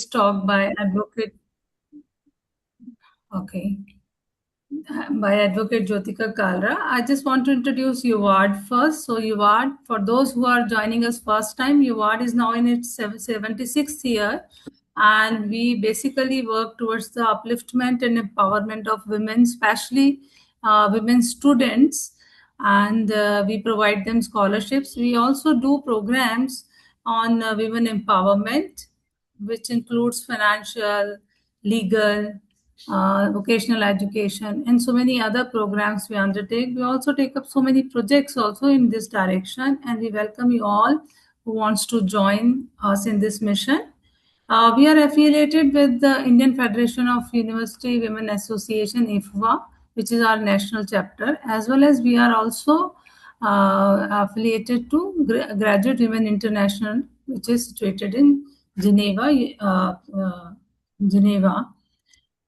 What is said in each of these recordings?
talk by advocate. Okay. By Advocate Jyotika Kalra. I just want to introduce UWAD first. So UWAD, for those who are joining us first time, UWAD is now in its 76th year, and we basically work towards the upliftment and empowerment of women, especially women students, and we provide them scholarships. We also do programs on women empowerment, which includes financial, legal, vocational education, and so many other programs we undertake. We also take up so many projects also in this direction, and we welcome you all who wants to join us in this mission. We are affiliated with the Indian Federation of University Women Association, IFWA, which is our national chapter, as well as we are also affiliated to Graduate Women International, which is situated in Geneva.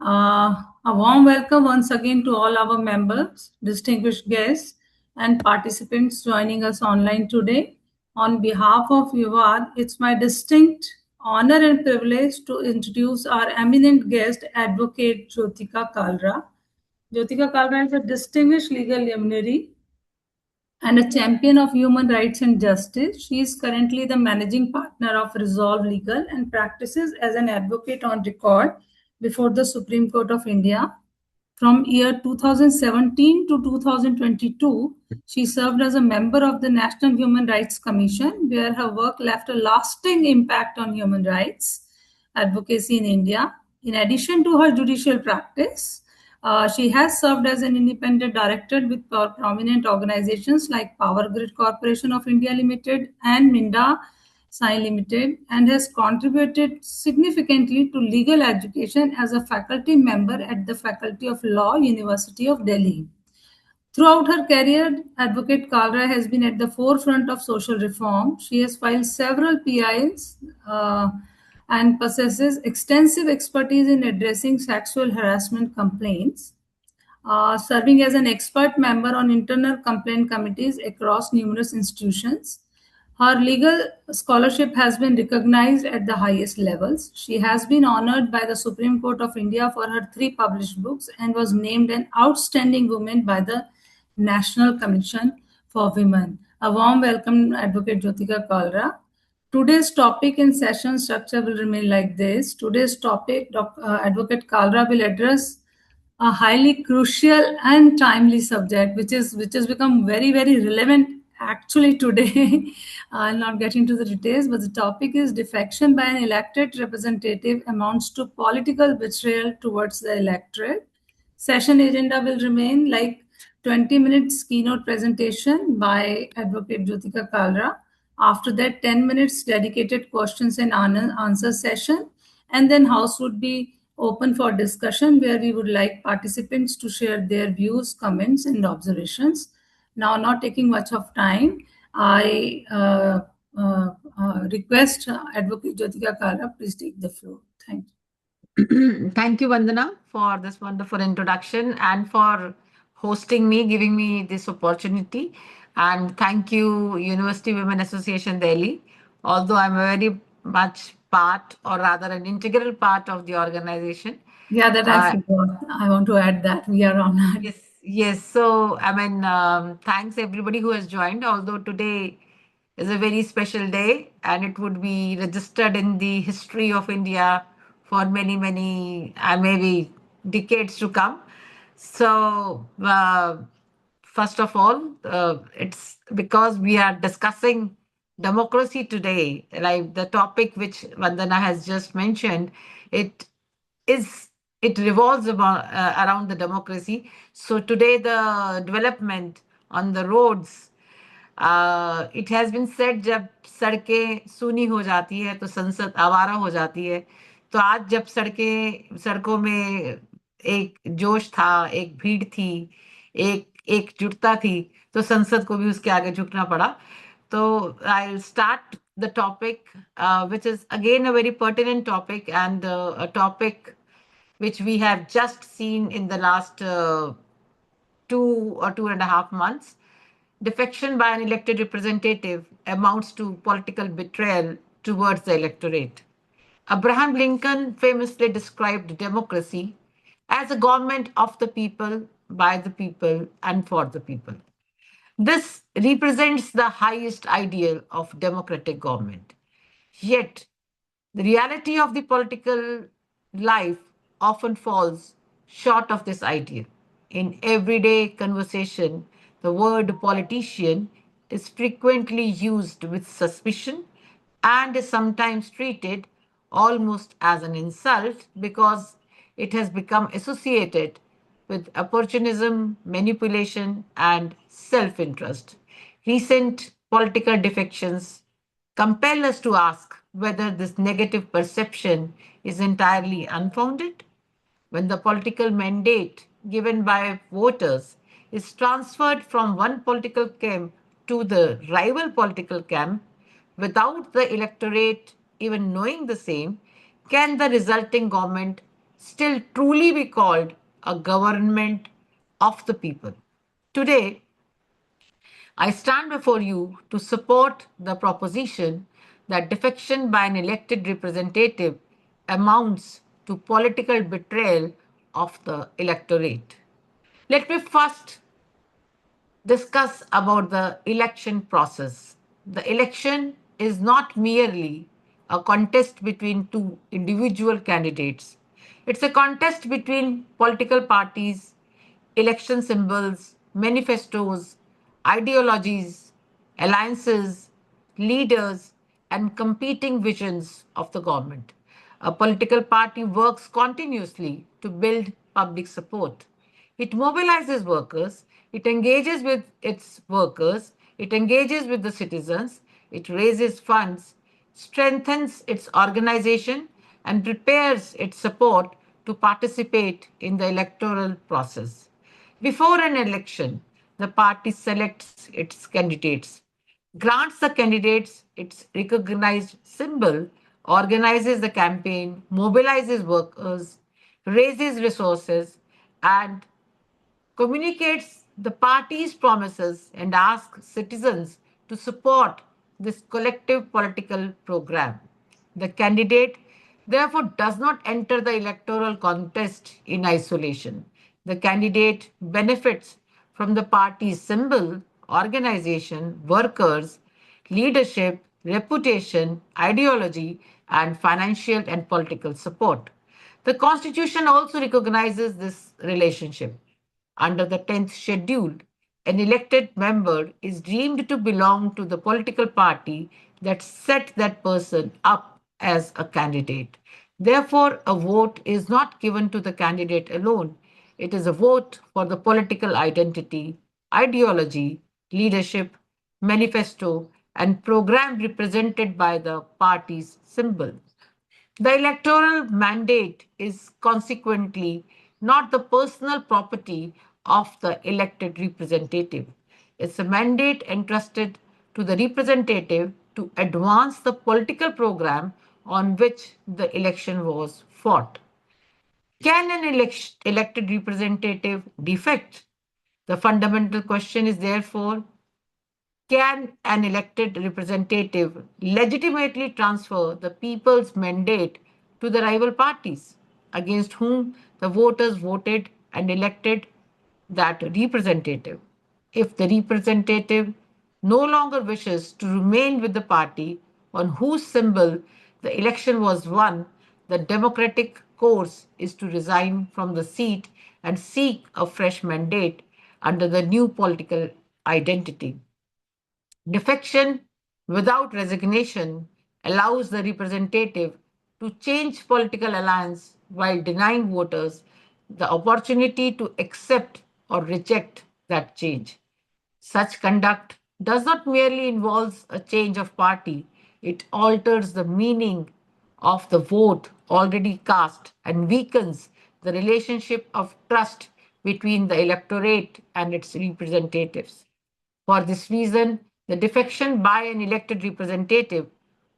A warm welcome once again to all our members, distinguished guests, and participants joining us online today. On behalf of Vivad, it's my distinct honor and privilege to introduce our eminent guest, Advocate Jyotika Kalra. Jyotika Kalra is a distinguished legal luminary and a champion of human rights and justice. She is currently the managing partner of Resolve Legal and practices as an advocate on record before the Supreme Court of India. From year 2017 to 2022, she served as a member of the National Human Rights Commission, where her work left a lasting impact on human rights advocacy in India. In addition to her judicial practice, she has served as an independent director with prominent organizations like Power Grid Corporation of India Limited and Minda Sai Limited, and has contributed significantly to legal education as a faculty member at the Faculty of Law, University of Delhi. Throughout her career, Advocate Kalra has been at the forefront of social reform. She has filed several PIs and possesses extensive expertise in addressing sexual harassment complaints, serving as an expert member on internal complaint committees across numerous institutions. Her legal scholarship has been recognized at the highest levels. She has been honored by the Supreme Court of India for her 3 published books and was named an outstanding woman by the National Commission for Women. A warm welcome, Advocate Jyotika Kalra. Today's topic and session structure will remain like this. Today's topic, Advocate Kalra will address a highly crucial and timely subject, which has become very relevant actually today. I'll not get into the details, but the topic is defection by an elected representative amounts to political betrayal towards the electorate. Session agenda will remain like 20 minutes keynote presentation by Advocate Jyotika Kalra. After that, 10 minutes dedicated questions and answer session. And then house would be open for discussion where we would like participants to share their views, comments, and observations. Now, not taking much of time, I request Advocate Jyotika Kalra, please take the floor. Thank you. Thank you, Vandana, for this wonderful introduction and for hosting me, giving me this opportunity. And thank you, University Women Association Delhi. Although I'm a very much part, or rather an integral part of the organization. Yeah, that I forgot. I want to add that we are honored. Yes. So, I mean, thanks everybody who has joined. Although today is a very special day and it would be registered in the history of India for many, maybe decades to come. So, first of all, it's because we are discussing democracy today, like the topic which Vandana has just mentioned. It is it revolves around the democracy. So today the development on the roads, it has been said, जब सड़कें सूनी हो जाती है तो संसद आवारा हो जाती है. तो आज जब सड़कों में एक जोश था, एक भीड़ थी, एक एकजुटता थी, तो संसद को भी उसके आगे झुकना पड़ा. So I'll start the topic, which is again a very pertinent topic and a topic which we have just seen in the last 2 or 2.5 months. Defection by an elected representative amounts to political betrayal towards the electorate. Abraham Lincoln famously described democracy as a government of the people, by the people, and for the people. This represents the highest ideal of democratic government. Yet, the reality of the political life often falls short of this ideal. In everyday conversation, the word politician is frequently used with suspicion and is sometimes treated almost as an insult because it has become associated with opportunism, manipulation, and self interest. Recent political defections compel us to ask whether this negative perception is entirely unfounded. When the political mandate given by voters is transferred from one political camp to the rival political camp without the electorate even knowing the same, can the resulting government still truly be called a government of the people? Today, I stand before you to support the proposition that defection by an elected representative amounts to political betrayal of the electorate. Let me first discuss about the election process. The election is not merely a contest between two individual candidates. It's a contest between political parties, election symbols, manifestos, ideologies, alliances, leaders, and competing visions of the government. A political party works continuously to build public support. It mobilizes workers, it engages with its workers, it engages with the citizens, it raises funds, strengthens its organization, and prepares its support to participate in the electoral process. Before an election, the party selects its candidates, grants the candidates its recognized symbol, organizes the campaign, mobilizes workers, raises resources, and communicates the party's promises and asks citizens to support this collective political program. The candidate therefore does not enter the electoral contest in isolation. The candidate benefits from the party's symbol, organization, workers, leadership, reputation, ideology, and financial and political support. The Constitution also recognizes this relationship. Under the 10th schedule, an elected member is deemed to belong to the political party that set that person up as a candidate. Therefore, a vote is not given to the candidate alone. It is a vote for the political identity, ideology, leadership, manifesto, and program represented by the party's symbol. The electoral mandate is consequently not the personal property of the elected representative. It's a mandate entrusted to the representative to advance the political program on which the election was fought. Can an elected representative defect? The fundamental question is therefore, can an elected representative legitimately transfer the people's mandate to the rival parties against whom the voters voted and elected that representative? If the representative no longer wishes to remain with the party on whose symbol the election was won, the democratic course is to resign from the seat and seek a fresh mandate under the new political identity. Defection without resignation allows the representative to change political alliance while denying voters the opportunity to accept or reject that change. Such conduct does not merely involve a change of party, it alters the meaning of the vote already cast and weakens the relationship of trust between the electorate and its representatives. For this reason, the defection by an elected representative,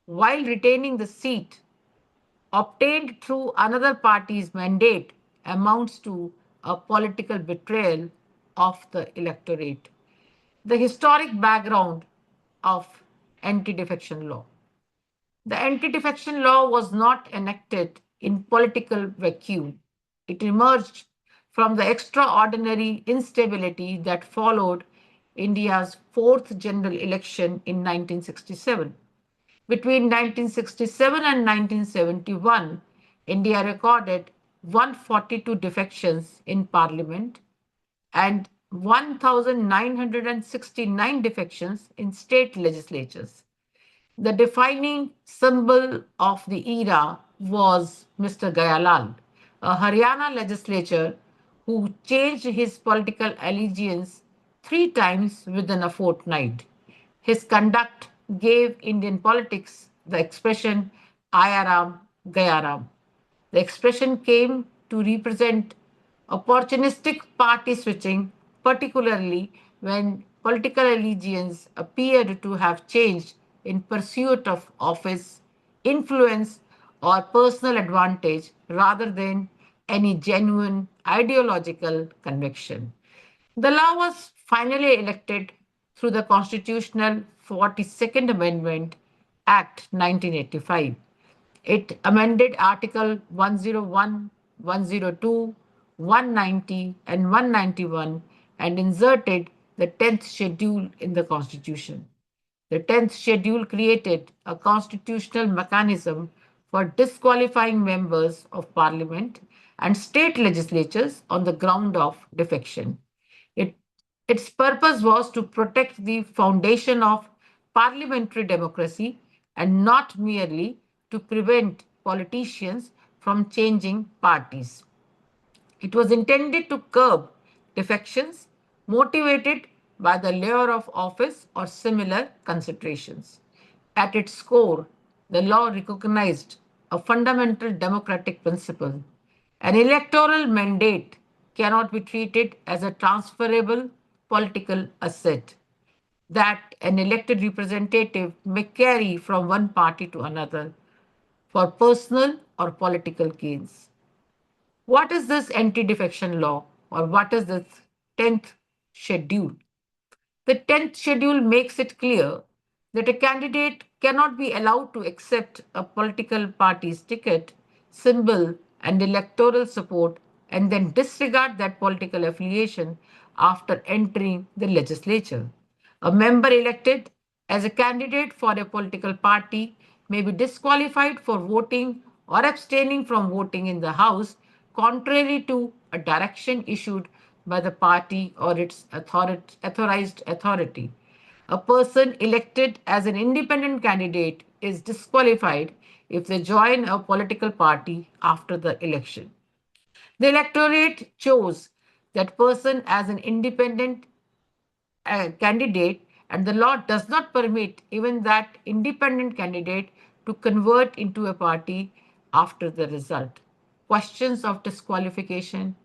while retaining the seat obtained through another party's mandate, amounts to a political betrayal of the electorate. The historic background of anti defection law. The anti-defection law was not enacted in political vacuum. It emerged from the extraordinary instability that followed India's fourth general election in 1967. Between 1967 and 1971, India recorded 142 defections in parliament and 1,969 defections in state legislatures. The defining symbol of the era was Mr. Gayalal, a Haryana legislator who changed his political allegiance three times within a fortnight. His conduct gave Indian politics the expression Ayaram Gayaram. The expression came to represent opportunistic party switching, particularly when political allegiance appeared to have changed in pursuit of office, influence, or personal advantage rather than any genuine ideological conviction. The law was finally elected through the Constitutional 42nd Amendment Act 1985. It amended Article 101, 102, 190, and 191 and inserted the 10th schedule in the Constitution. The 10th schedule created a constitutional mechanism for disqualifying members of parliament and state legislatures on the ground of defection. It, its purpose was to protect the foundation of parliamentary democracy and not merely to prevent politicians from changing parties. It was intended to curb defections motivated by the lure of office or similar considerations. At its core, the law recognized a fundamental democratic principle. An electoral mandate cannot be treated as a transferable political asset that an elected representative may carry from one party to another for personal or political gains. What is this anti defection law, or what is this 10th schedule? The 10th schedule makes it clear that a candidate cannot be allowed to accept a political party's ticket, symbol, and electoral support and then disregard that political affiliation after entering the legislature. A member elected as a candidate for a political party may be disqualified for voting or abstaining from voting in the House, contrary to a direction issued by the party or its authorized authority. A person elected as an independent candidate is disqualified if they join a political party after the election. The electorate chose that person as an independent candidate, and the law does not permit even that independent candidate to convert into a party after the result. Questions of disqualification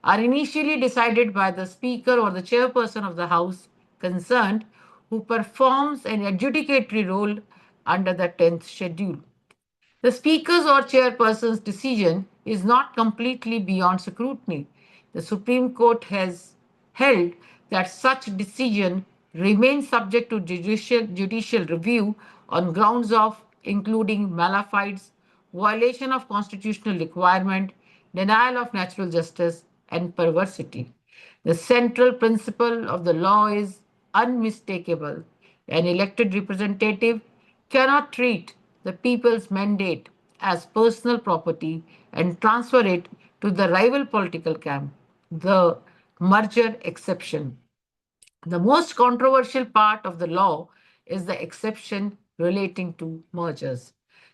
are initially decided by the Speaker or the chairperson of the House concerned, who performs an adjudicatory role under the 10th schedule. The Speaker's or Chairperson's decision is not completely beyond scrutiny. The Supreme Court has held that such decision remains subject to judicial review on grounds of including malafide, violation of constitutional requirement, denial of natural justice, and perversity. The central principle of the law is unmistakable. An elected representative cannot treat the people's mandate as personal property and transfer it to the rival political camp. The merger exception. The most controversial part of the law is the exception relating to mergers.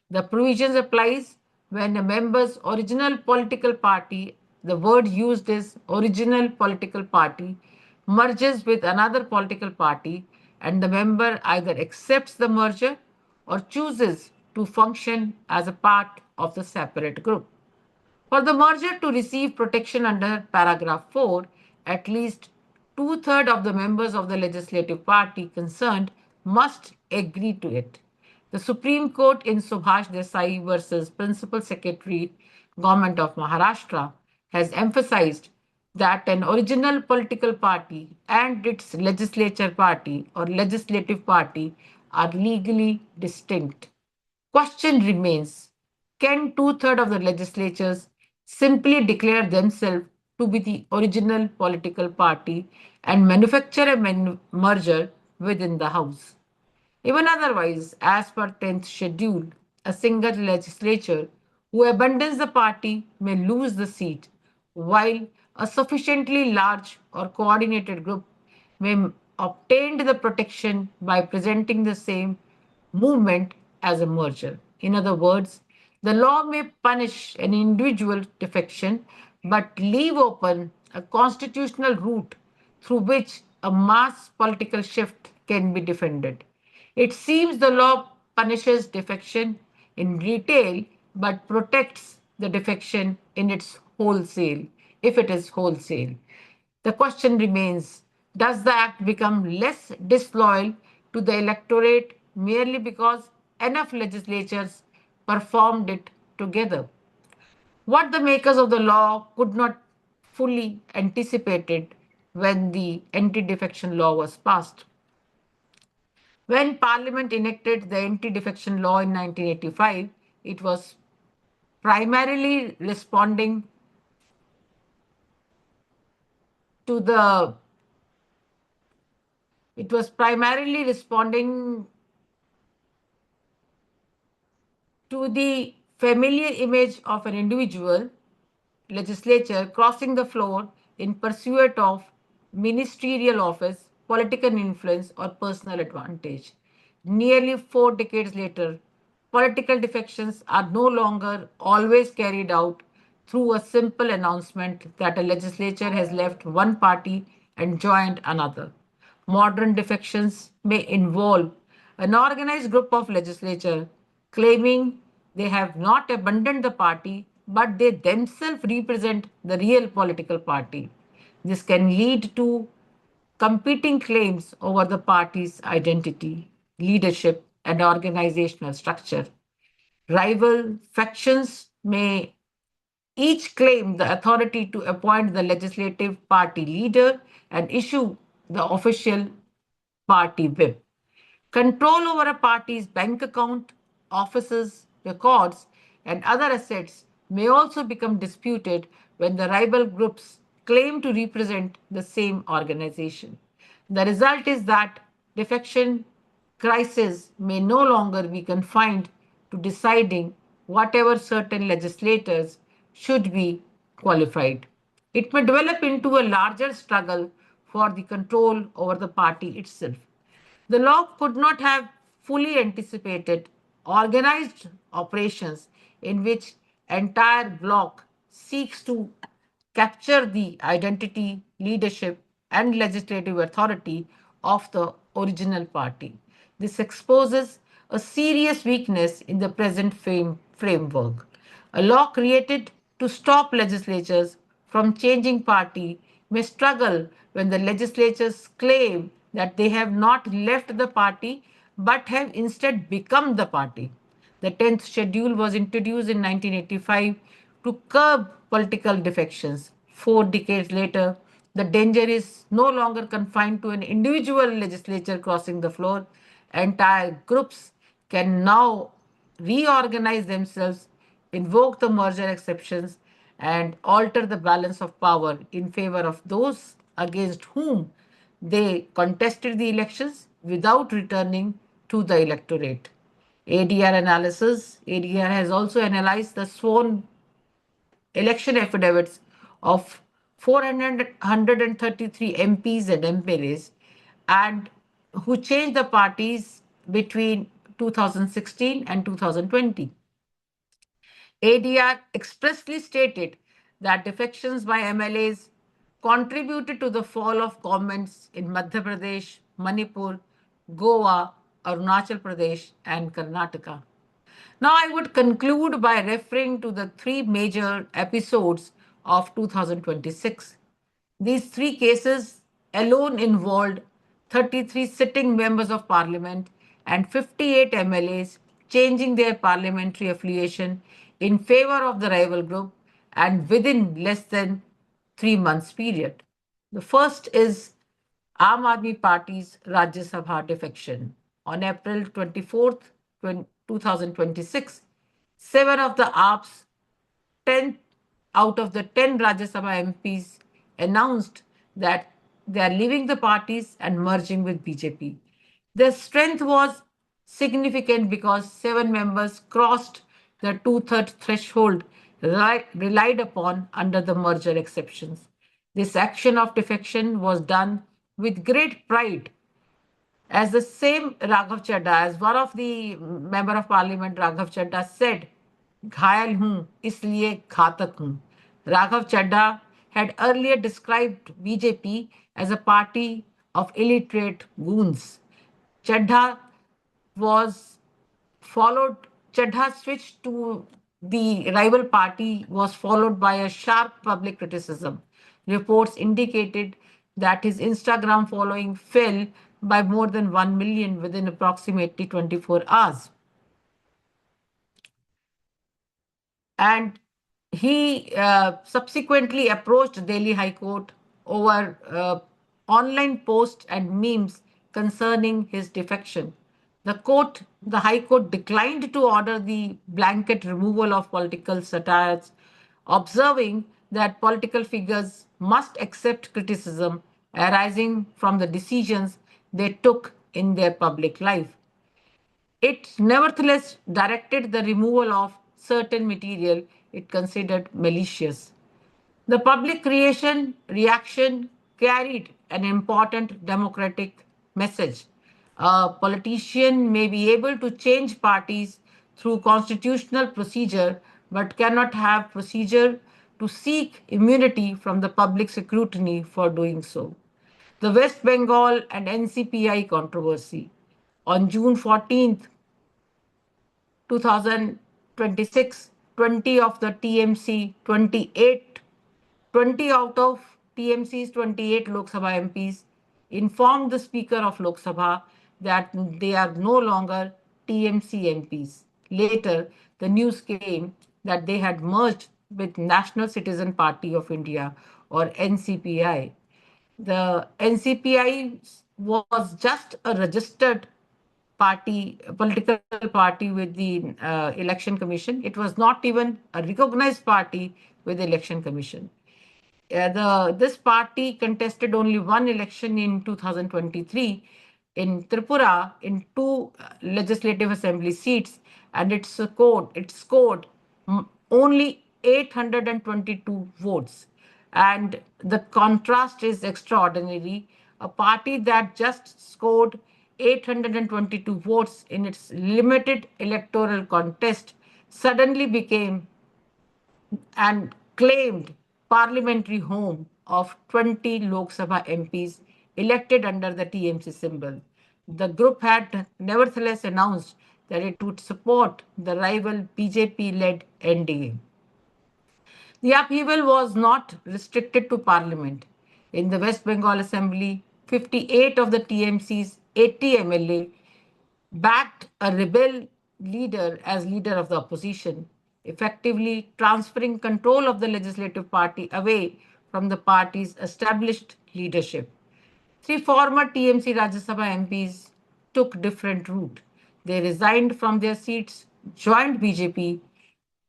The provisions applies when a member's original political party, the word used is original political party, merges with another political party and the member either accepts the merger or chooses to function as a part of the separate group. For the merger to receive protection under paragraph 4, at least two-thirds of the members of the legislative party concerned must agree to it. The Supreme Court in Subhash Desai versus Principal Secretary, Government of Maharashtra, has emphasized that an original political party and its legislature party or legislative party are legally distinct. Question remains, can two-thirds of the legislatures simply declare themselves to be the original political party and manufacture a merger within the House? Even otherwise, as per 10th schedule, a single legislature who abandons the party may lose the seat, while a sufficiently large or coordinated group may obtain the protection by presenting the same movement as a merger. In other words, the law may punish an individual defection but leave open a constitutional route through which a mass political shift can be defended. It seems the law punishes defection in retail but protects the defection in its wholesale, if it is wholesale. The question remains, does the act become less disloyal to the electorate merely because enough legislatures performed it together? What the makers of the law could not fully anticipated when the anti-defection law was passed. When Parliament enacted the anti-defection law in 1985, it was primarily responding to the it was primarily responding to the familiar image of an individual legislature crossing the floor in pursuit of ministerial office, political influence, or personal advantage. Nearly 4 decades later, political defections are no longer always carried out through a simple announcement that a legislature has left one party and joined another. Modern defections may involve an organized group of legislature claiming they have not abandoned the party, but they themselves represent the real political party. This can lead to competing claims over the party's identity, leadership, and organizational structure. Rival factions may each claim the authority to appoint the legislative party leader and issue the official party whip. Control over a party's bank account, offices, records, and other assets may also become disputed when the rival groups claim to represent the same organization. The result is that defection crisis may no longer be confined to deciding whatever certain legislators should be qualified. It may develop into a larger struggle for the control over the party itself. The law could not have fully anticipated organized operations in which entire bloc seeks to capture the identity, leadership, and legislative authority of the original party. This exposes a serious weakness in the present framework. A law created to stop legislatures from changing party may struggle when the legislatures claim that they have not left the party but have instead become the party. The 10th schedule was introduced in 1985 to curb political defections. 4 decades later, the danger is no longer confined to an individual legislature crossing the floor. Entire groups can now reorganize themselves, invoke the merger exceptions, and alter the balance of power in favor of those against whom they contested the elections without returning to the electorate. ADR analysis. ADR has also analyzed the sworn election affidavits of 433 MPs and MPLAs and who changed the parties between 2016 and 2020. ADR expressly stated that defections by MLAs contributed to the fall of governments in Madhya Pradesh, Manipur, Goa, Arunachal Pradesh, and Karnataka. Now, I would conclude by referring to the three major episodes of 2026. These three cases alone involved 33 sitting members of parliament and 58 MLAs changing their parliamentary affiliation in favor of the rival group and within less than 3 months period. The first is Aam Aadmi Party's Rajya Sabha defection. On April 24th, 2026, 7 of the AAP's 10 out of the 10 Rajya Sabha MPs announced that they are leaving the parties and merging with BJP. Their strength was significant because 7 members crossed the two-thirds threshold relied upon under the merger exceptions. This action of defection was done with great pride, as the same Raghav Chadha, as one of the member of parliament, Raghav Chadha said, घायल हूं इसलिए घातक हूं. Raghav Chadha had earlier described BJP as a party of illiterate goons. Chadha was followed, Chadha's switch to the rival party was followed by a sharp public criticism. Reports indicated that his Instagram following fell by more than 1 million within approximately 24 hours. And he subsequently approached Delhi High Court over online posts and memes concerning his defection. The High Court declined to order the blanket removal of political satires, observing that political figures must accept criticism arising from the decisions they took in their public life. It nevertheless directed the removal of certain material it considered malicious. The public reaction carried an important democratic message. A politician may be able to change parties through constitutional procedure, but cannot have procedure to seek immunity from the public scrutiny for doing so. The West Bengal and NCPI controversy. On June 14th, 2026, 20 of the TMC 28, 20 out of TMC's 28 Lok Sabha MPs informed the Speaker of Lok Sabha that they are no longer TMC MPs. Later, the news came that they had merged with National Citizen Party of India, or NCPI. The NCPI was just a registered party, a political party with the election commission. It was not even a recognized party with the election commission. This party contested only one election in 2023 in Tripura in two legislative assembly seats, and it scored only 822 votes. And the contrast is extraordinary. A party that just scored 822 votes in its limited electoral contest suddenly became and claimed parliamentary home of 20 Lok Sabha MPs elected under the TMC symbol. The group had nevertheless announced that it would support the rival BJP-led NDA. The upheaval was not restricted to parliament. In the West Bengal Assembly, 58 of the TMC's 80 MLA backed a rebel leader as leader of the opposition, effectively transferring control of the legislative party away from the party's established leadership. 3 former TMC Rajya Sabha MPs took different route. They resigned from their seats, joined BJP,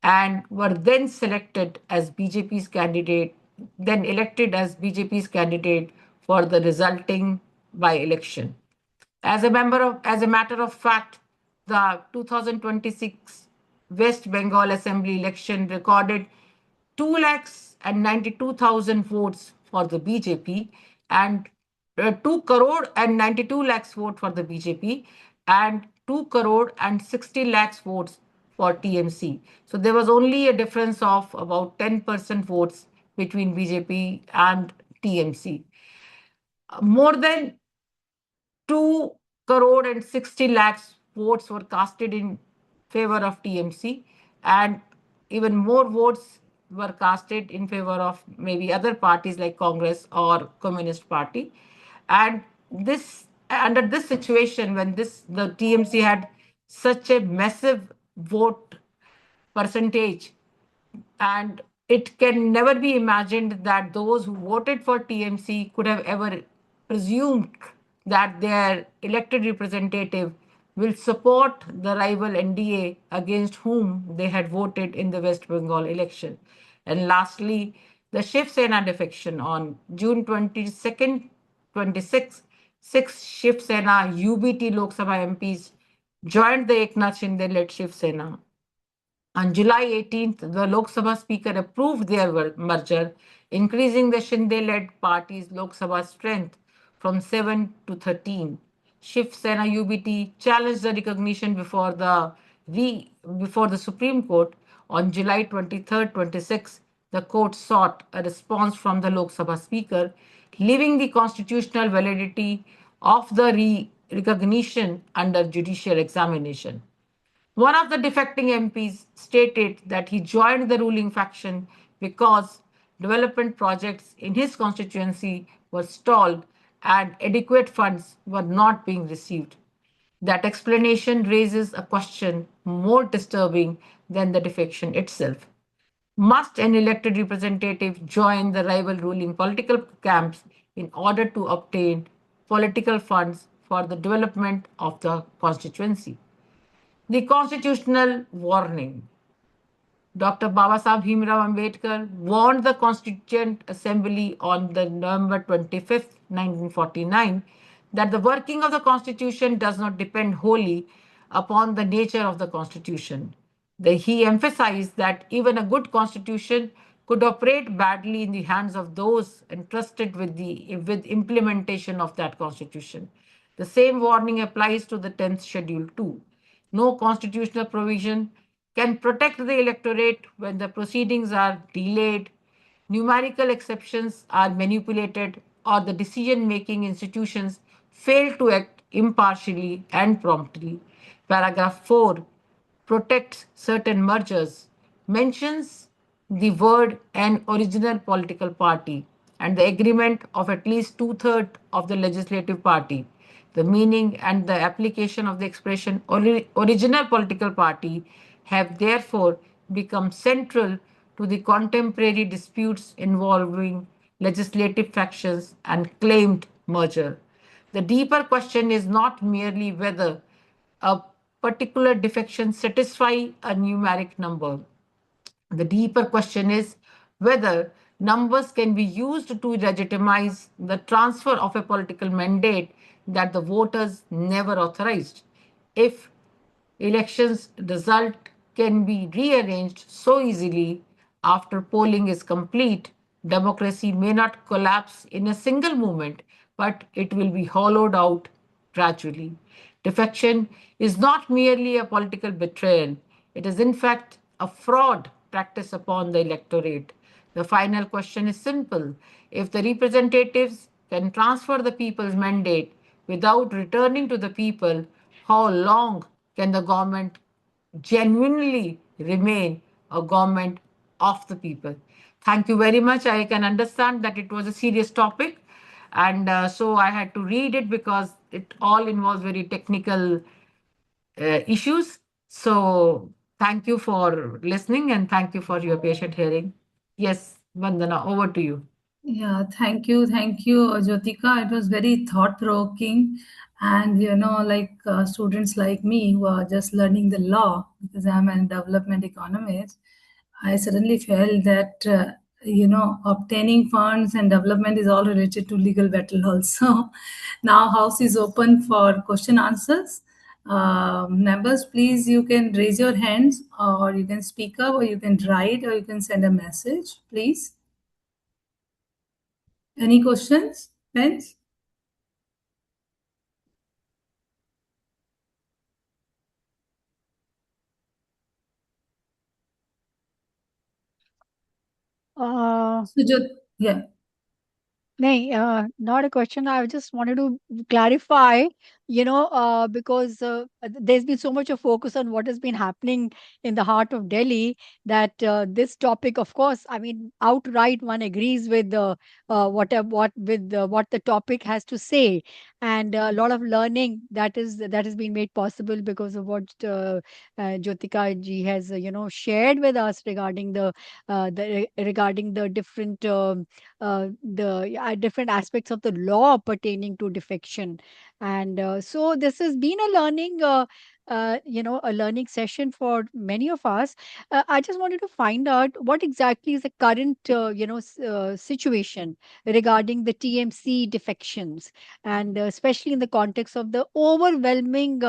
and were then selected as BJP's candidate, then elected as BJP's candidate for the resulting by-election. As a matter of fact, the 2026 West Bengal Assembly election recorded 2,92,000 votes for the BJP and 2 crore and 92 lakhs vote for the BJP and 2 crore and 60 lakhs votes for TMC. So there was only a difference of about 10% votes between BJP and TMC. More than 2 crore and 60 lakhs votes were casted in favor of TMC, and even more votes were casted in favor of maybe other parties like Congress or Communist Party. And under this situation, when the TMC had such a massive vote percentage, and it can never be imagined that those who voted for TMC could have ever presumed that their elected representative will support the rival NDA against whom they had voted in the West Bengal election. And lastly, the Shiv Sena defection on June 22nd, 26, six Shiv Sena UBT Lok Sabha MPs joined the Eknath Shinde-led Shiv Sena. On July 18th, the Lok Sabha Speaker approved their merger, increasing the Shinde-led party's Lok Sabha strength from 7 to 13. Shiv Sena UBT challenged the recognition before the Supreme Court on July 23rd, 26. The court sought a response from the Lok Sabha Speaker, leaving the constitutional validity of the recognition under judicial examination. One of the defecting MPs stated that he joined the ruling faction because development projects in his constituency were stalled and adequate funds were not being received. That explanation raises a question more disturbing than the defection itself. Must an elected representative join the rival ruling political camps in order to obtain political funds for the development of the constituency? The constitutional warning. Dr. Babasaheb Bhimrao Ambedkar warned the Constituent Assembly on the November 25th, 1949, that the working of the Constitution does not depend wholly upon the nature of the Constitution. He emphasized that even a good Constitution could operate badly in the hands of those entrusted with implementation of that Constitution. The same warning applies to the 10th Schedule too. No constitutional provision can protect the electorate when the proceedings are delayed, numerical exceptions are manipulated, or the decision making institutions fail to act impartially and promptly. Paragraph 4 protects certain mergers, mentions the word an original political party and the agreement of at least two-thirds of the legislative party. The meaning and the application of the expression original political party have therefore become central to the contemporary disputes involving legislative factions and claimed merger. The deeper question is not merely whether a particular defection satisfy a numeric number. The deeper question is whether numbers can be used to legitimize the transfer of a political mandate that the voters never authorized. If elections result can be rearranged so easily after polling is complete, democracy may not collapse in a single moment, but it will be hollowed out gradually. Defection is not merely a political betrayal, it is in fact a fraud practiced upon the electorate. The final question is simple. If the representatives can transfer the people's mandate without returning to the people, how long can the government genuinely remain a government of the people? Thank you very much. I can understand that it was a serious topic, and so I had to read it because it all involves very technical issues. So thank you for listening and thank you for your patient hearing. Yes, Vandana, over to you. Yeah, thank you, Jyotika. It was very thought-provoking, and like students like me who are just learning the law because I'm a development economist, I suddenly felt that obtaining funds and development is all related to legal battle also. Now, house is open for question answers. Members, please, you can raise your hands, or you can speak up, or you can write, or you can send a message, please. Any questions, friends? Uh, Yeah. Not a question. I just wanted to clarify, because there's been so much of focus on what has been happening in the heart of Delhi that this topic, of course, I mean, outright one agrees with what the topic has to say, and a lot of learning that has been made possible because of what Jyotika ji has shared with us regarding regarding the different. The different aspects of the law pertaining to defection. And so this has been a learning, a learning session for many of us. I just wanted to find out what exactly is the current, situation regarding the TMC defections, and especially in the context of the overwhelming,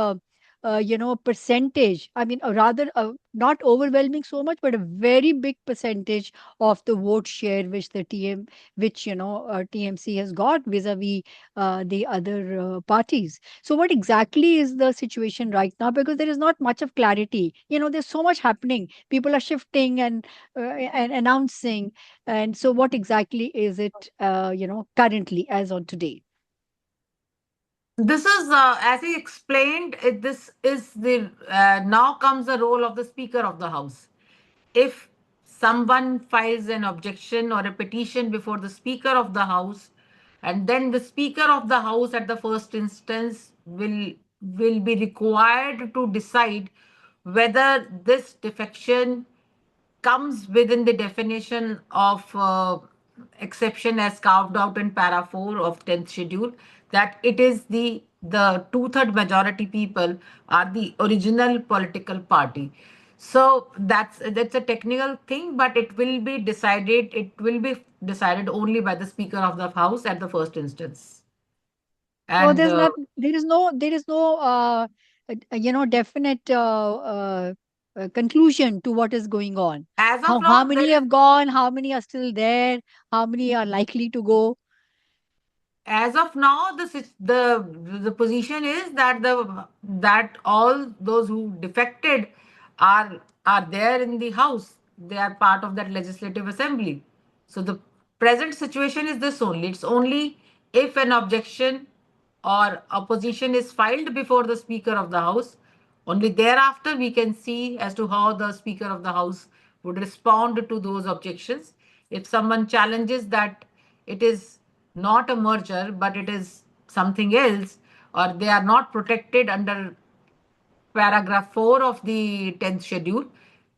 percentage. I mean, rather, not overwhelming so much, but a very big percentage of the vote share which TMC has got vis-a-vis the other parties. So, what exactly is the situation right now? Because there is not much of clarity. There's so much happening. People are shifting and announcing. And so, what exactly is it, currently as on today? This is, as he explained, this is the now comes the role of the Speaker of the House. If someone files an objection or a petition before the Speaker of the House, and then the Speaker of the House at the first instance will be required to decide whether this defection comes within the definition of exception as carved out in para 4 of 10th schedule, that it is the two-third majority people are the original political party. So that's a technical thing, but it will be decided only by the Speaker of the House at the first instance. So And there's not, there is no, definite conclusion to what is going on. as of How now, there many is have gone? How many are still there? How many are likely to go? as of now, the position is that that all those who defected are there in the house. They are part of that legislative assembly. So the present situation is this only. It's only if an objection or opposition is filed before the Speaker of the House, only thereafter we can see as to how the Speaker of the House would respond to those objections. If someone challenges that it is not a merger, but it is something else, or they are not protected under paragraph 4 of the 10th schedule,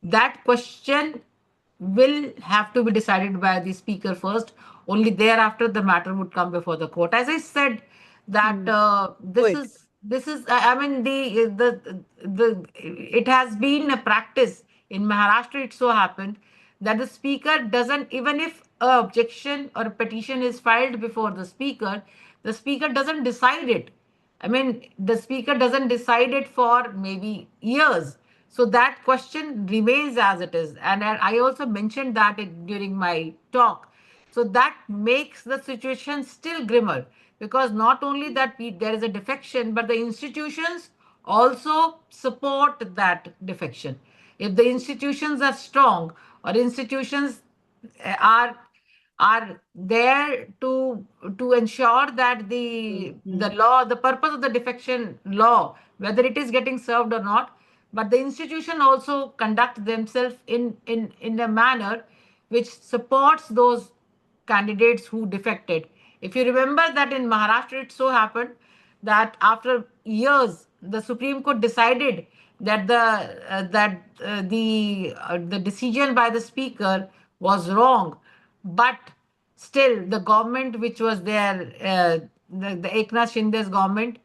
that question will have to be decided by the speaker first. Only thereafter the matter would come before the court. As I said, that Mm, good. this is I mean the it has been a practice in Maharashtra. It so happened that the speaker doesn't, even if a objection or a petition is filed before the speaker doesn't decide it. I mean, the speaker doesn't decide it for maybe years. So that question remains as it is. And I also mentioned that during my talk. So that makes the situation still grimmer, because not only that there is a defection, but the institutions also support that defection. If the institutions are strong, or institutions are are there to ensure that Mm, the mm, law, the purpose of the defection law, whether it is getting served or not, but the institution also conduct themselves in a manner which supports those candidates who defected. If you remember that in Maharashtra, it so happened that after years, the Supreme Court decided that the decision by the speaker was wrong, but still the government which was there, the Eknath Shinde's government,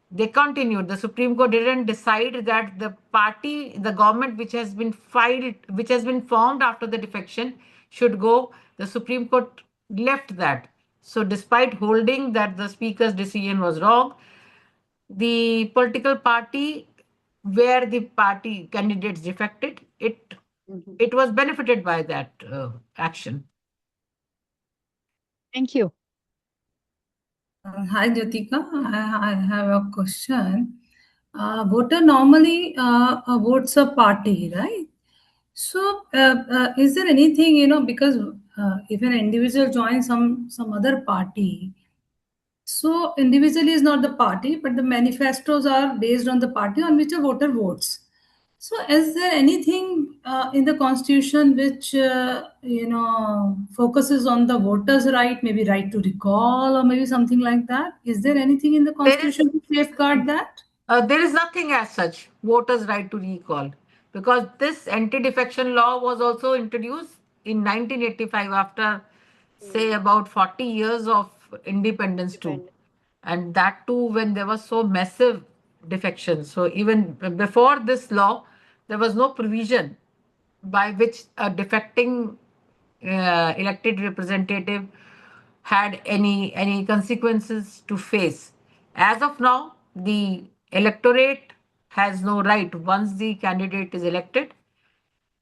they continued. The Supreme Court didn't decide that the government which has been formed after the defection should go. The Supreme Court left that. So, despite holding that the Speaker's decision was wrong, the political party where the party candidates defected, mhm. it was benefited by that action. Thank you. Hi, Jyotika. I have a question. Voter normally votes a party, right? So, is there anything, because if an individual joins some other party, so individually is not the party, but the manifestos are based on the party on which a voter votes. So, is there anything in the constitution which focuses on the voters' right, maybe right to recall, or maybe something like that? Is there anything in the There is constitution to safeguard that? There is nothing as such, voters' right to recall, because this anti-defection law was also introduced in 1985 after, say, Mm, about 40 years of independence too. depend. and that too when there was so massive defection. So even before this law, there was no provision by which a defecting elected representative had any consequences to face. As of now, the electorate has no right once the candidate is elected.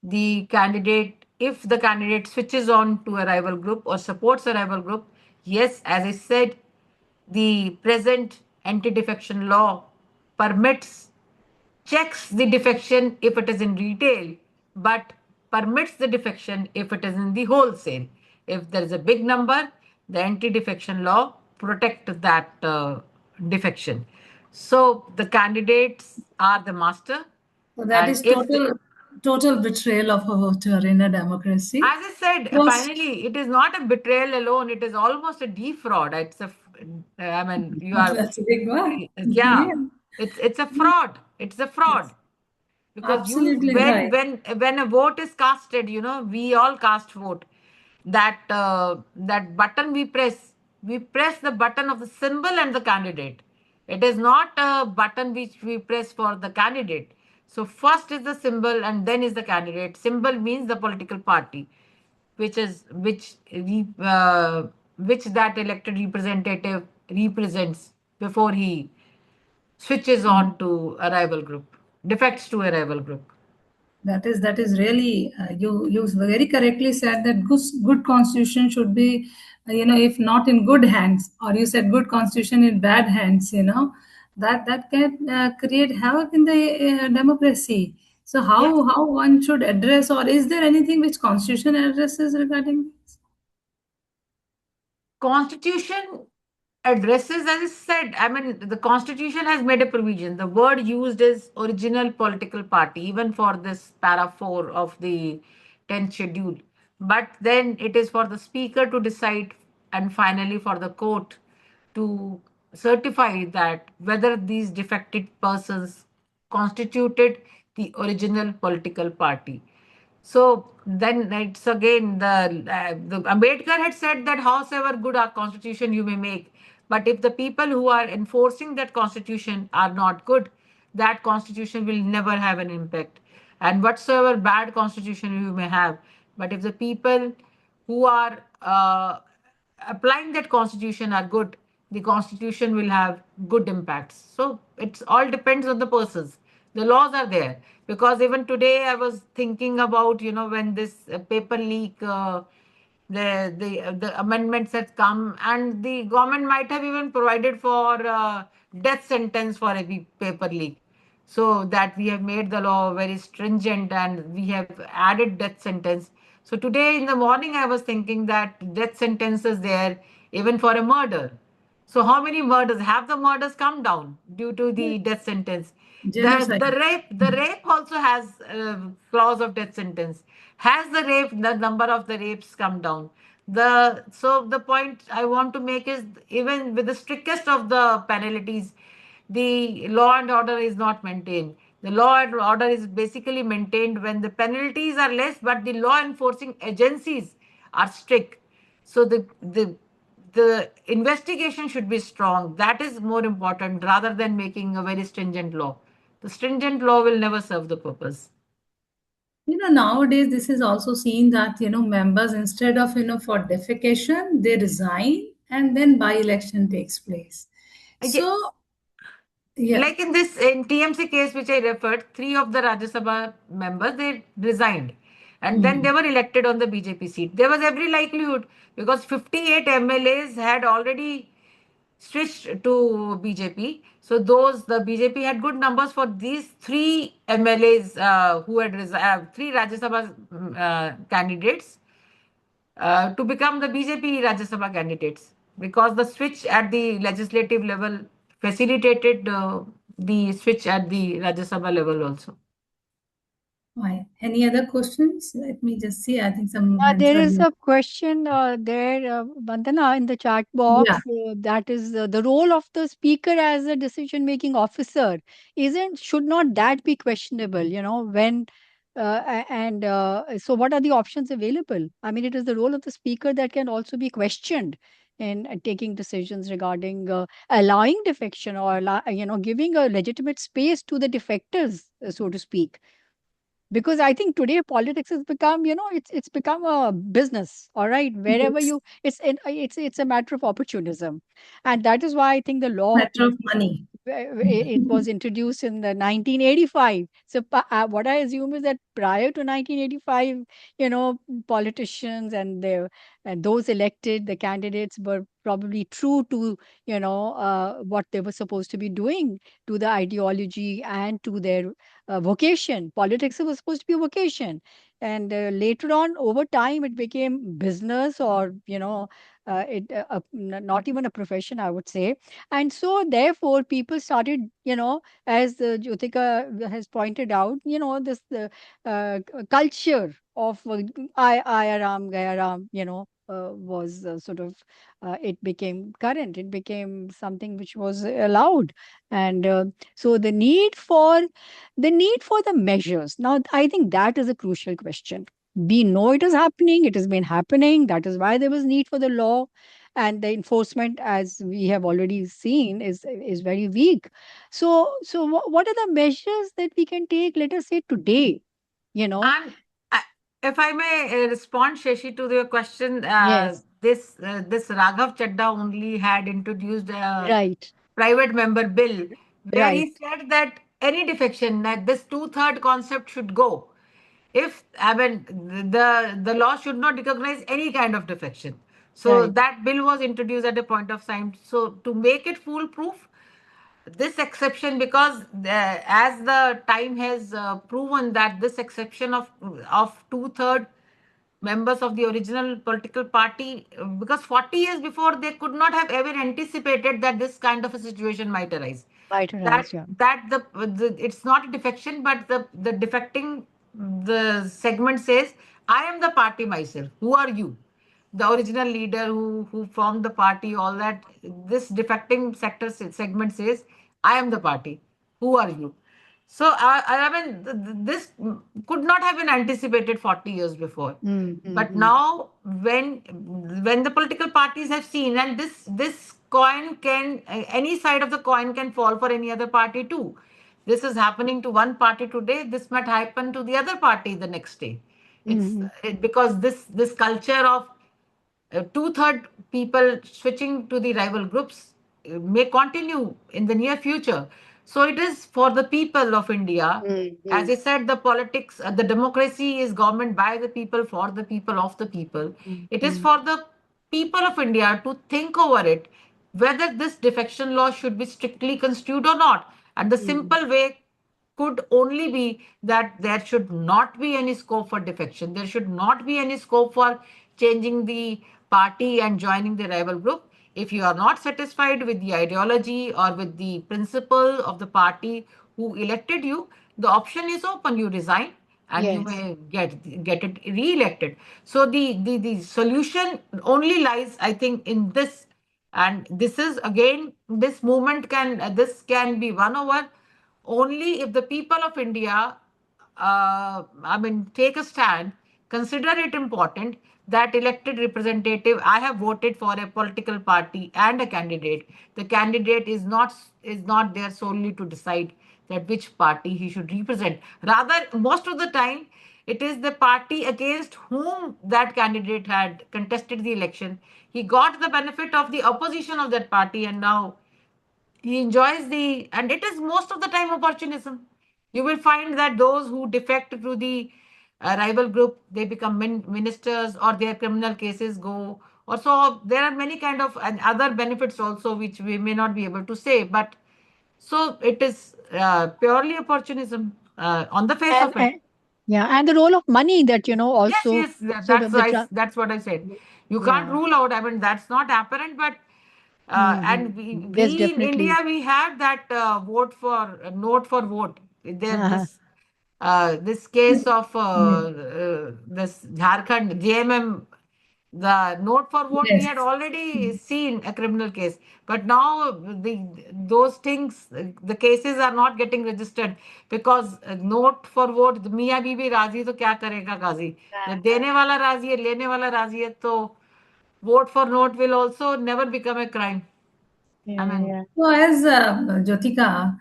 The candidate, if the candidate switches on to a rival group or supports a rival group, yes, as I said, the present anti-defection law permits, checks the defection if it is in retail, but permits the defection if it is in the wholesale. If there is a big number, the anti-defection law protects that defection. So the candidates are the master, So that and is if the, total betrayal of a voter in a democracy. as I said, Was finally, it is not a betrayal alone. It is almost a defraud. I mean, you are, that's a big one. yeah, Yeah, it's a fraud. It's a fraud because you absolutely right. when a vote is casted, we all cast vote. That button we press the button of the symbol and the candidate. It is not a button which we press for the candidate. So first is the symbol and then is the candidate. Symbol means the political party, which is which that elected representative represents before he switches on to a rival group, defects to a rival group. That is really you very correctly said that good constitution should be if not in good hands, or you said good constitution in bad hands, that can create havoc in the democracy. So Yes. how one should address, or is there anything which constitution addresses regarding this? Constitution addresses, as I said, I mean, the Constitution has made a provision. The word used is original political party, even for this para 4 of the 10th schedule. But then it is for the speaker to decide and finally for the court to certify that whether these defected persons constituted the original political party. So then it's again the Ambedkar had said that howsoever good our constitution you may make, but if the people who are enforcing that constitution are not good, that constitution will never have an impact. And whatsoever bad constitution you may have, but if the people who are applying that constitution are good, the constitution will have good impacts. So it's all depends on the persons. The laws are there because even today I was thinking about when this paper leak, the amendments had come, and the government might have even provided for death sentence for every paper leak, so that we have made the law very stringent and we have added death sentence. So today in the morning I was thinking that death sentence is there even for a murder. So how many murders have the murders come down due to the death sentence? The Genocide. the rape the rape also has clause of death sentence. Has the number of the rapes come down? The point I want to make is even with the strictest of the penalties, the law and order is not maintained. The law and order is basically maintained when the penalties are less, but the law enforcing agencies are strict. So the investigation should be strong. That is more important rather than making a very stringent law. The stringent law will never serve the purpose. Nowadays this is also seen that members, instead of for defecation, they resign, and then by election takes place. Yes. So yeah. Like in TMC case which I referred, three of the Rajya Sabha members they resigned, and then Hmm. they were elected on the BJP seat. There was every likelihood because 58 MLAs had already switched to BJP. So the BJP had good numbers for these three MLAs who had three Rajya Sabha candidates to become the BJP Rajya Sabha candidates because the switch at the legislative level facilitated the switch at the Rajya Sabha level also. Why? Any other questions? Let me just see. I think some hands There are is there. a question there, Vandana, in the chat Yeah. box. That is the role of the speaker as a decision-making officer. Isn't should not that be questionable? When and so what are the options available? I mean, it is the role of the speaker that can also be questioned. in taking decisions regarding allowing defection or giving a legitimate space to the defectors, so to speak. Because I think today politics has become, it's become a business. All right, wherever Yes. you, it's a matter of opportunism, and that is why I think the law, Matter of money. it was introduced in the 1985. So what I assume is that prior to 1985, politicians and those elected, the candidates were probably true to what they were supposed to be doing, to the ideology and to their vocation. Politics was supposed to be a vocation, and later on, over time, it became business, or not even a profession, I would say. And so, therefore, people started, as Jyotika has pointed out, this culture of I Ram, Gaya Ram, was sort of, it became current, it became something which was allowed. And so the need for the measures. Now, I think that is a crucial question. We know it is happening, it has been happening. That is why there was need for the law, and the enforcement, as we have already seen, is very weak. So what are the measures that we can take, let us say today, you know And uh, if I may respond, Shashi, to your question, yes, this Raghav Chadda only had introduced a right, private member bill where right, he said that any defection, that this two-third concept should go. If I mean the law should not recognize any kind of defection. So right, that bill was introduced at a point of time. So to make it foolproof, this exception, because as the time has proven that this exception of two-third members of the original political party, because 40 years before they could not have ever anticipated that this kind of a situation might arise, right, that right, yeah. it's not a defection, but the defecting, the segment says, I am the party myself, who are you? The original leader who formed the party, all that. This defecting segment says, I am the party, who are you? So I mean, this could not have been anticipated 40 years before. But Mm-hmm. now, when the political parties have seen, and this coin can, any side of the coin can fall for any other party too. This is happening to one party today. This might happen to the other party the next day. Mm-hmm. Because this culture of two-third people switching to the rival groups may continue in the near future. So it is for the people of India. Mm-hmm. As I said, the politics, the democracy is government by the people, for the people, of the people. It is Mm-hmm. for the people of India to think over it, whether this defection law should be strictly construed or not. And the Mm-hmm. simple way could only be that there should not be any scope for defection. There should not be any scope for changing the party and joining the rival group. If you are not satisfied with the ideology or with the principle of the party who elected you, the option is open. You resign and you Yes. may get it re-elected. So the solution only lies, I think, in this. And this is again, this movement this can be won over only if the people of India, I mean, take a stand, consider it important that elected representative, I have voted for a political party and a candidate. The candidate is not there solely to decide that which party he should represent. Rather, most of the time, it is the party against whom that candidate had contested the election. He got the benefit of the opposition of that party, and now he enjoys and it is most of the time opportunism. You will find that those who defect to the rival group, they become ministers, or their criminal cases go. Or so there are many kind of and other benefits also, which we may not be able to say. But so it is purely opportunism on the face and, of it. and yeah, and the role of money, that Yes, also yes, sort of that's what I said. You can't yeah. rule out. I mean, that's not apparent, but Mm-hmm. and There's we in India, definitely we have that vote for note for vote. There this case of yeah. this Jharkhand JMM, the note for vote, we had Yes. already seen a criminal case, but now those things, the cases are not getting registered because note for vote, मियाँ बीवी राजी तो क्या करेगा गाजी. जब देने वाला राजी है, लेने वाला राजी है, तो vote for note will also never become a crime. I mean, Yeah. So, as Jyotika,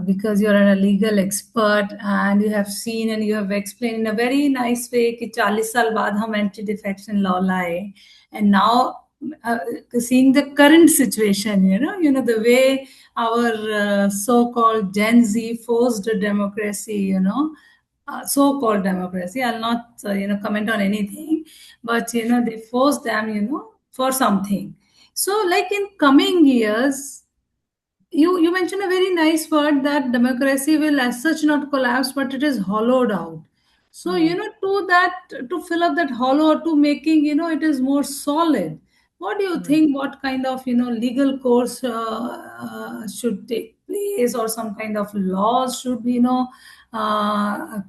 because you're a legal expert and you have seen and you have explained in a very nice way कि 40 साल बाद हम anti defection law लाए, and now seeing the current situation, the way our so-called Gen Z forced democracy, so-called democracy. I'll not, comment on anything, but they force them, for something. So, like in coming years, you mentioned a very nice word that democracy will as such not collapse, but it is hollowed out. So, to that, to fill up that hollow, or to making, it is more solid. What do you think? What kind of, legal course should take place, or some kind of laws should,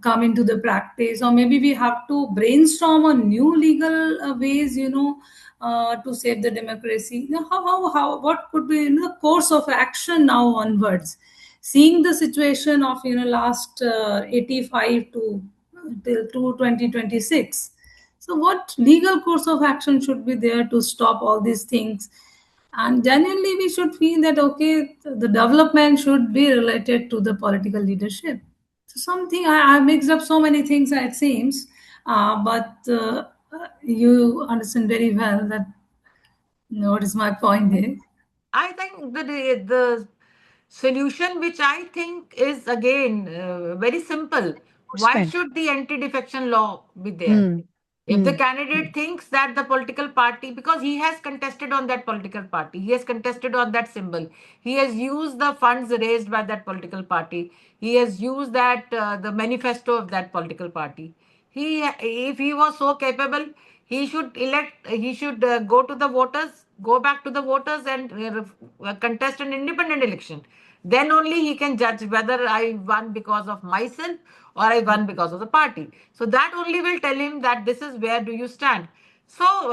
come into the practice, or maybe we have to brainstorm on new legal ways, to save the democracy. What could be, the course of action now onwards, seeing the situation of, last 85 to till to 2026. So, what legal course of action should be there to stop all these things? And genuinely, we should feel that okay, the development should be related to the political leadership. So something I mixed up so many things, it seems, but you understand very well that what is my point there. I think the solution, which I think is again very simple. Why Spent. should the anti-defection law be there? Hmm. If the Hmm. candidate thinks that the political party, because he has contested on that political party, he has contested on that symbol, he has used the funds raised by that political party, he has used that the manifesto of that political party. If he was so capable, he should elect. He should go to the voters, go back to the voters, and contest an independent election. Then only he can judge whether I won because of myself or I won because of the party. So that only will tell him that this is where do you stand. So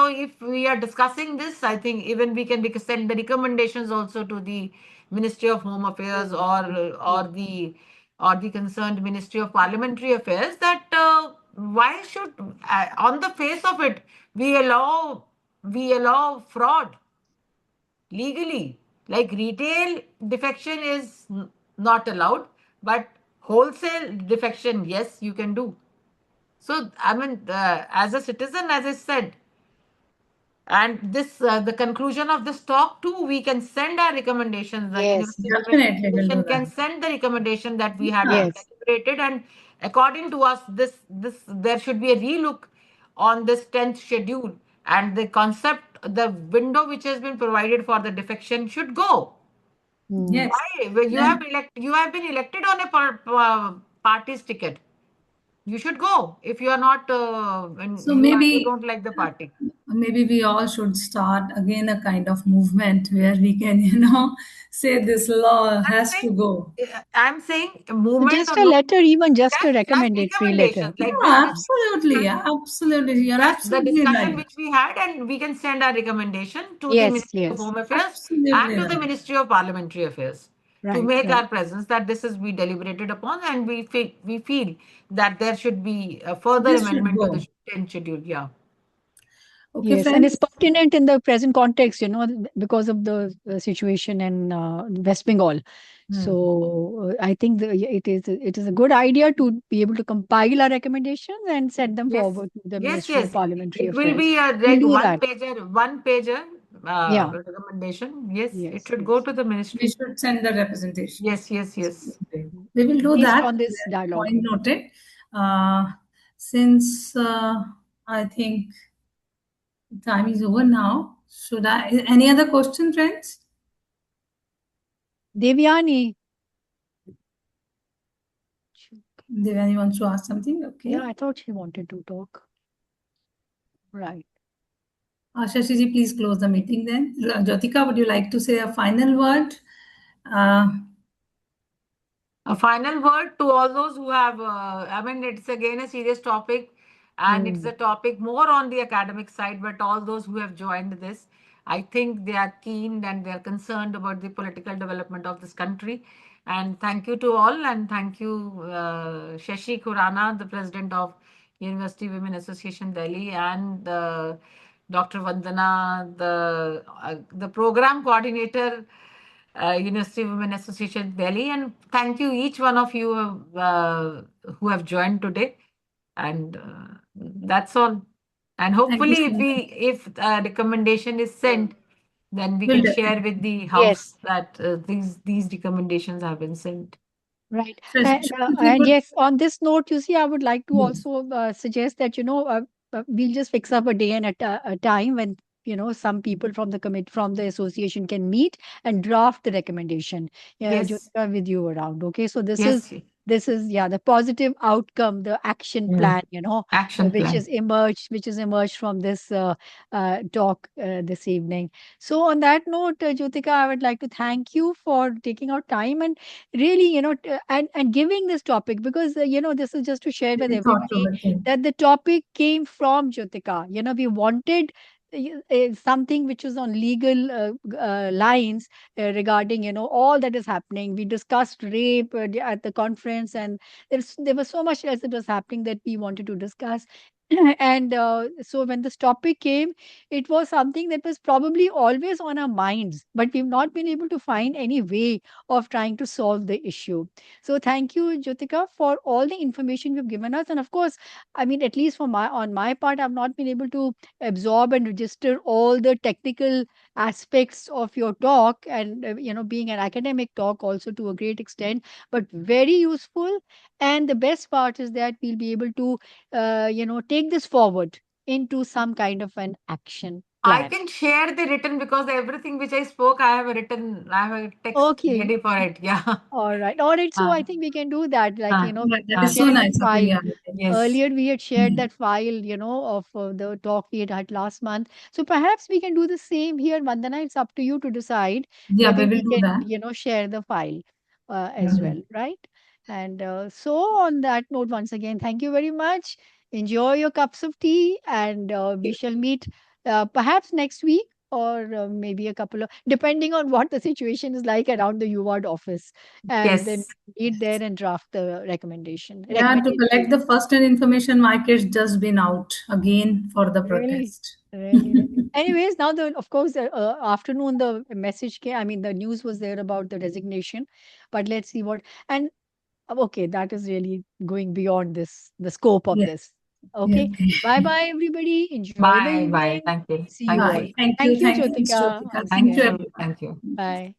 if we are discussing this, I think even we can send the recommendations also to the Ministry of Home Affairs, or the concerned Ministry of Parliamentary Affairs, that why should, on the face of it, we allow fraud legally. Like retail defection is not allowed, but wholesale defection, yes, you can do. So, I mean, as a citizen, as I said, and this the conclusion of this talk too, we can send our recommendations. The Yes. University Women Definitely will do Association can that. send the recommendation that we had Yeah. Yes. deliberated, and according to us, this there should be a relook on this 10th schedule, and the concept, the window which has been provided for the defection should go. Hmm. Yes. Why? Well, Then, you have been elected on a party's ticket. You should go if you are not and so you maybe don't like the party. maybe we all should start again a kind of movement where we can, say this law I'm has to saying, go. I'm saying a movement Just or a no, letter, even just a just recommendatory letter. recommendations like this Yeah, absolutely. discussion, Yeah, absolutely. You're just the absolutely discussion right. which we had, and we can send our recommendation to the Yes. Ministry of Yes. Home Affairs and Absolutely to the right. Ministry of Parliamentary Affairs to Right. make Right. our presence that this is we deliberated upon, and we feel that there should be a further This should amendment to the go. 10th schedule. Yeah. Okay, Yes, and it's friends. pertinent in the present context, because of the situation in West Bengal. Hmm. So I think it is a good idea to be able to compile our recommendations and send them Yes, forward to the yes, Ministry of yes. Parliamentary It will Affairs. be a We'll like do that. one pager Yeah. recommendation. Yes, it Yes. should go Yes. to the We ministry. should send the representation. Yes, yes, yes. We will do Based that. on this dialogue. Point noted. Uh, since I think time is over now, should I? Any other question, friends? Devyani. Devani wants to ask something. Yeah, Okay. I thought she wanted to talk. Right. Shashi ji, please close the meeting then. Jyotika, would you like to say a final word? Uh, A final word to all those who have, I mean, it's again a serious topic, and it's Hmm. a topic more on the academic side, but all those who have joined this, I think they are keen and they are concerned about the political development of this country. And thank you to all, and thank you, Shashi Khurana, the president of University Women Association Delhi, and Dr. Vandana, the program coordinator, University Women Association Delhi, and thank you each one of you who have joined today. And that's all. And Thank you hopefully, so much. if recommendation is sent, then we Will can share definitely. with the Yes. house that these recommendations have been sent. Right. So especially And good. yes, on this note, you see, I would like to Yes. also suggest that, we'll just fix up a day and a time when, some people from the from the association can meet and draft the recommendation. Yeah, Yes, Jyotika, with you around. Okay. So yes, yeah, the positive outcome, the action mm, plan, action plan. which is emerged from this talk this evening. So on that note, Jyotika, I would like to thank you for taking out time and really, and giving this topic, because this is just to share with Very everybody thought-provoking. that the topic came from Jyotika. We wanted something which was on legal lines regarding all that is happening. We discussed rape at the conference, and there was so much else that was happening that we wanted to discuss. And so when this topic came, it was something that was probably always on our minds, but we've not been able to find any way of trying to solve the issue. So thank you, Jyotika, for all the information you've given us. And of course, I mean, at least for on my part, I've not been able to absorb and register all the technical aspects of your talk, and being an academic talk also to a great extent, but very useful. And the best part is that we'll be able to take this forward into some kind of an action I plan. can share the written because everything which I spoke, I have a text Okay. ready for it. Yeah. All right. All right. So Uh, I think we can do that. Like, uh, Yeah, we that can uh, is so share the nice of you. file. Yeah. Okay. yes. Earlier, we had shared Mhm. that file, of the talk we had had last month. So perhaps we can do the same here, Vandana. It's up to you to decide Yeah, whether we will we do can, that. share the file as Mhm. well, right? And so, on that note, once again, thank you very much. Enjoy your cups of tea, and we shall meet perhaps next week, or maybe a couple of, depending on what the situation is like around the UWard office, and then Yes. meet there and draft the recommendation. Yeah, to collect the first hand information, my kid's just been out again for the Really, protest. really, really. Anyways, now of course, afternoon the message came. I mean, the news was there about the resignation, but let's see what. And okay, that is really going beyond the scope of Yeah. this. Yeah. Okay, Okay. bye bye, everybody. Enjoy the Bye. Bye. evening. Thank you. See you Thank all. you. Bye. Thank you. Thank you, Thank you, Ms. Jyotika, Jyotika. once Thank Thank you, again. you. everyone. Thank you. Bye.